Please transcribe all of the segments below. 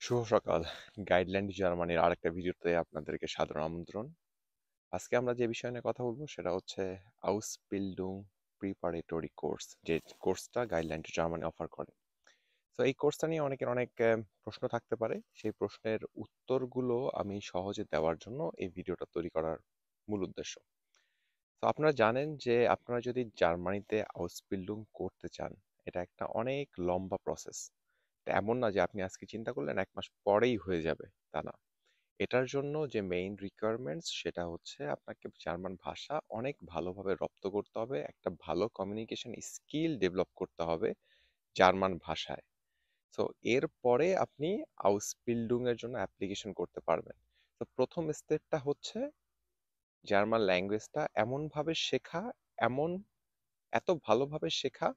শুভ সকাল। গাইডলাইন জার্মানির আরেকটা ভিডিওতে আপনাদেরকে সাদর আমন্ত্রণ। আজকে আমরা যে বিষয় নিয়ে কথা বলবো সেটা হচ্ছে আউসবিল্ডুং প্রিপারেটরি কোর্স, যে কোর্সটা গাইডলাইন টু জার্মানি অফার করে। তো এই কোর্সটা নিয়ে অনেকের অনেক প্রশ্ন থাকতে পারে। সেই প্রশ্নের উত্তরগুলো আমি সহজে দেওয়ার জন্য এই ভিডিওটা তৈরি করার মূল উদ্দেশ্য। তো আপনারা জানেন যে আপনারা যদি জার্মানিতে আউসবিল্ডুং করতে চান, এটা একটা অনেক লম্বা প্রসেস। এমন না যে আপনি আজকে চিন্তা করলেন 1 মাস পরেই হয়ে যাবে, তা না। এটার জন্য যে মেইন রিকোয়ারমেন্টস সেটা হচ্ছে আপনাকে জার্মান ভাষা অনেক ভালোভাবে রপ্ত করতে হবে, একটা ভালো কমিউনিকেশন স্কিল ডেভেলপ করতে হবে জার্মান ভাষায়। তো এরপরে আপনি আউসবিল্ডুং এর জন্য অ্যাপ্লিকেশন করতে পারবেন। তো প্রথম স্টেপটা হচ্ছে জার্মান ল্যাঙ্গুয়েজটা এমনভাবে শেখা, এমন এত ভালোভাবে শেখা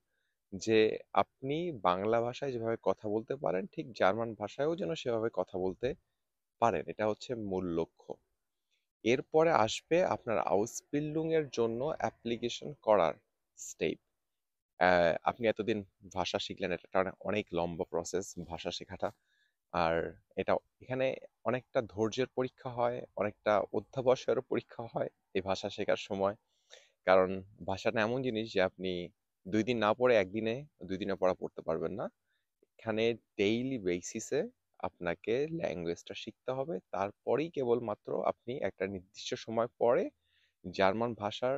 যে আপনি বাংলা ভাষায় যেভাবে কথা বলতে পারেন ঠিক জার্মান ভাষায়ও যেন সেভাবে কথা বলতে পারেন। এটা হচ্ছে মূল লক্ষ্য। এরপরে আসবে আপনার আউসবিল্ডিং এর জন্য অ্যাপ্লিকেশন করার স্টেপ। আপনি এতদিন ভাষা শিখলেন, এটা একটা অনেক লম্বা প্রসেস ভাষা শেখাটা। আর এটা এখানে অনেকটা ধৈর্যের পরীক্ষা হয়, অনেকটা অধ্যাবসায়েরও পরীক্ষা হয় এই ভাষা শেখার সময়। কারণ ভাষাটা এমন জিনিস যে আপনি 2 দিন না পড়ে একদিনে, 2 দিনে পড়া পড়তে পারবেন না। এখানে ডেইলি বেসিসে আপনাকে ল্যাঙ্গুয়েজটা শিখতে হবে, তারপরেই কেবলমাত্র আপনি একটা নির্দিষ্ট সময় পরে জার্মান ভাষার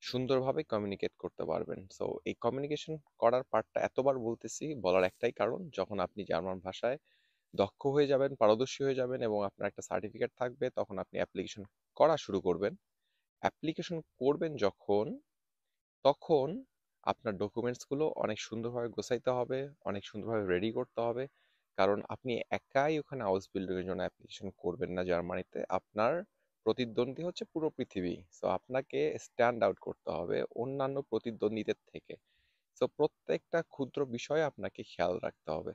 সুন্দরভাবে কমিউনিকেট করতে পারবেন। সো এই কমিউনিকেশন করার পার্টটা এতবার বলতেছি, বলার একটাই কারণ, যখন আপনি জার্মান ভাষায় দক্ষ হয়ে যাবেন, পারদর্শী হয়ে যাবেন এবং আপনার একটা সার্টিফিকেট থাকবে, তখন আপনি অ্যাপ্লিকেশন করা শুরু করবেন। অ্যাপ্লিকেশন করবেন যখন, তখন আপনার ডকুমেন্টসগুলো অনেক সুন্দরভাবে গোছাইতে হবে, অনেক সুন্দরভাবে রেডি করতে হবে। কারণ আপনি একাই ওখানে হাউস বিল্ডিং এর জন্য অ্যাপ্লিকেশন করবেন না জার্মানিতে। আপনার প্রতিদ্বন্দ্বী হচ্ছে পুরো পৃথিবী। সো আপনাকে স্ট্যান্ড আউট করতে হবে অন্যান্য প্রতিদ্বন্দ্বীদের থেকে। সো প্রত্যেকটা ক্ষুদ্র বিষয়ে আপনাকে খেয়াল রাখতে হবে।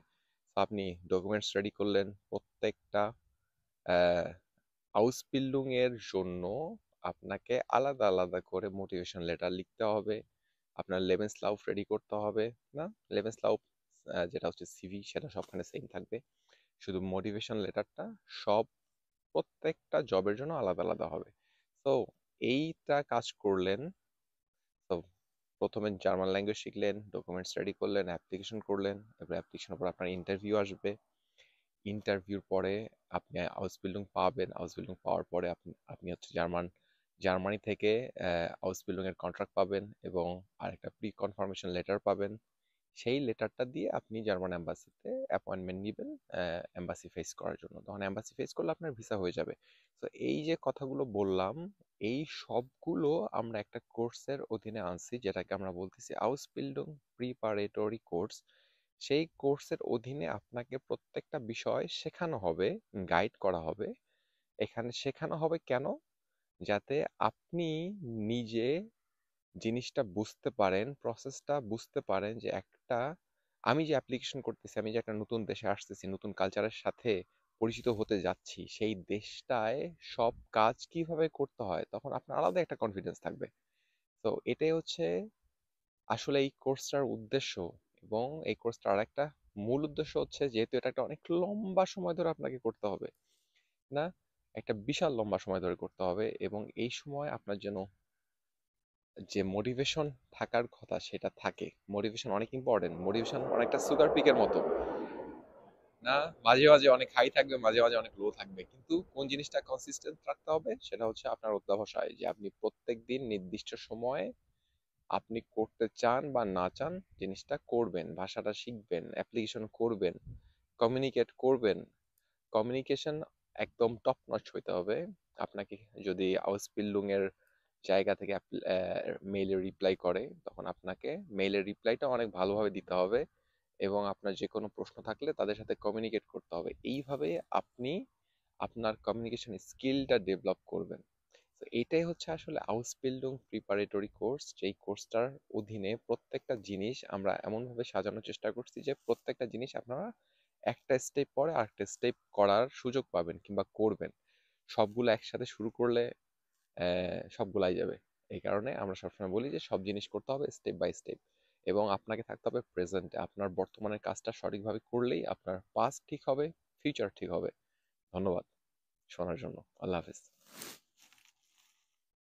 তো আপনি ডকুমেন্টস রেডি করলেন, প্রত্যেকটা হাউস বিল্ডিং এর জন্য আপনাকে আলাদা আলাদা করে মোটিভেশন লেটার লিখতে হবে। আপনার লেবেনসলাউফ রেডি করতে হবে। না, লেবেনসলাউফ যেটা হচ্ছে সিভি, সেটা সবখানে সেম থাকবে। শুধু মোটিভেশন লেটারটা সব প্রত্যেকটা জবের জন্য আলাদা আলাদা হবে। তো এইটা কাজ করলেন। তো প্রথমে জার্মান ল্যাঙ্গুয়েজ শিখলেন, ডকুমেন্টস রেডি করলেন, অ্যাপ্লিকেশন করলেন। এবার অ্যাপ্লিকেশনের পর আপনার ইন্টারভিউ আসবে। ইন্টারভিউর পরে আপনি আউসবিল্ডিং পাবেন। আউসবিল্ডিং পাওয়ার পরে আপনি আপনি হচ্ছে জার্মানি থেকে আউসবিল্ডিং এর কন্ট্রাক্ট পাবেন এবং আরেকটা প্রি কনফার্মেশন লেটার পাবেন। সেই লেটারটা দিয়ে আপনি জার্মান এম্বাসিতে অ্যাপয়েন্টমেন্ট নিবেন এম্বাসি ফেস করার জন্য। তখন এম্বাসি ফেস করলে আপনার ভিসা হয়ে যাবে। তো এই যে কথাগুলো বললাম, এই সবগুলো আমরা একটা কোর্সের অধীনে আনছি, যেটাকে আমরা বলতেছি আউসবিল্ডিং প্রিপারেটরি কোর্স। সেই কোর্সের অধীনে আপনাকে প্রত্যেকটা বিষয় শেখানো হবে, গাইড করা হবে। এখানে শেখানো হবে কেন? যাতে আপনি নিজে জিনিসটা বুঝতে পারেন, প্রসেসটা বুঝতে পারেন যে একটা, আমি যে অ্যাপ্লিকেশন করতেছি, আমি যে একটা নতুন দেশে আসতেছি, নতুন কালচারের সাথে পরিচিত হতে যাচ্ছি, সেই দেশটায় সব কাজ কিভাবে করতে হয়, তখন আপনার আলাদা একটা কনফিডেন্স থাকবে। তো এটাই হচ্ছে আসলে এই কোর্সটার উদ্দেশ্য। এবং এই কোর্সটার আরেকটা মূল উদ্দেশ্য হচ্ছে, যেহেতু এটা একটা অনেক লম্বা সময় ধরে আপনাকে করতে হবে, না, একটা বিশাল লম্বা সময় ধরে করতে হবে, এবং এই সময় আপনার যেন যে মোটিভেশন থাকার কথা সেটা থাকে। মোটিভেশন অনেক ইম্পর্টেন্ট। মোটিভেশন অনেকটা সুগার পিকের মতো, না, মাঝে মাঝে অনেক হাই থাকবে, মাঝে মাঝে অনেক লো থাকবে, কিন্তু কোন জিনিসটা কনসিস্টেন্ট রাখতে হবে সেটা হচ্ছে আপনার অধ্যবসায়, যে আপনি প্রত্যেক দিন নির্দিষ্ট সময়ে আপনি করতে চান বা না চান জিনিসটা করবেন, ভাষাটা শিখবেন, অ্যাপ্লিকেশন করবেন, কমিউনিকেট করবেন। কমিউনিকেশন একদম টপ নচ হইতে হবে। আপনাকে যদি আউসবিল্ডিং এর জায়গা থেকে মেইলে রিপ্লাই করে, তখন আপনাকে মেইলের রিপ্লাইটা অনেক ভালোভাবে দিতে হবে এবং আপনার যে কোনো প্রশ্ন থাকলে তাদের সাথে কমিউনিকেট করতে হবে। এইভাবে আপনি আপনার কমিউনিকেশন স্কিলটা ডেভেলপ করবেন। তো এইটাই হচ্ছে আসলে আউসবিল্ডিং প্রিপারেটরি কোর্স। যেই কোর্সটার অধীনে প্রত্যেকটা জিনিস আমরা এমনভাবে সাজানোর চেষ্টা করছি যে প্রত্যেকটা জিনিস আপনারা একটা স্টেপ পরে আরেকটা স্টেপ করার সুযোগ পাবেন কিংবা করবেন। সবগুলো একসাথে শুরু করলে সবগুলাই যাবে। এই কারণে আমরা সবসময় বলি যে সব জিনিস করতে হবে স্টেপ বাই স্টেপ, এবং আপনাকে থাকতে হবে প্রেজেন্টে। আপনার বর্তমানের কাজটা সঠিকভাবে করলেই আপনার পাস্ট ঠিক হবে, ফিউচার ঠিক হবে। ধন্যবাদ শোনার জন্য। আল্লাহ হাফেজ।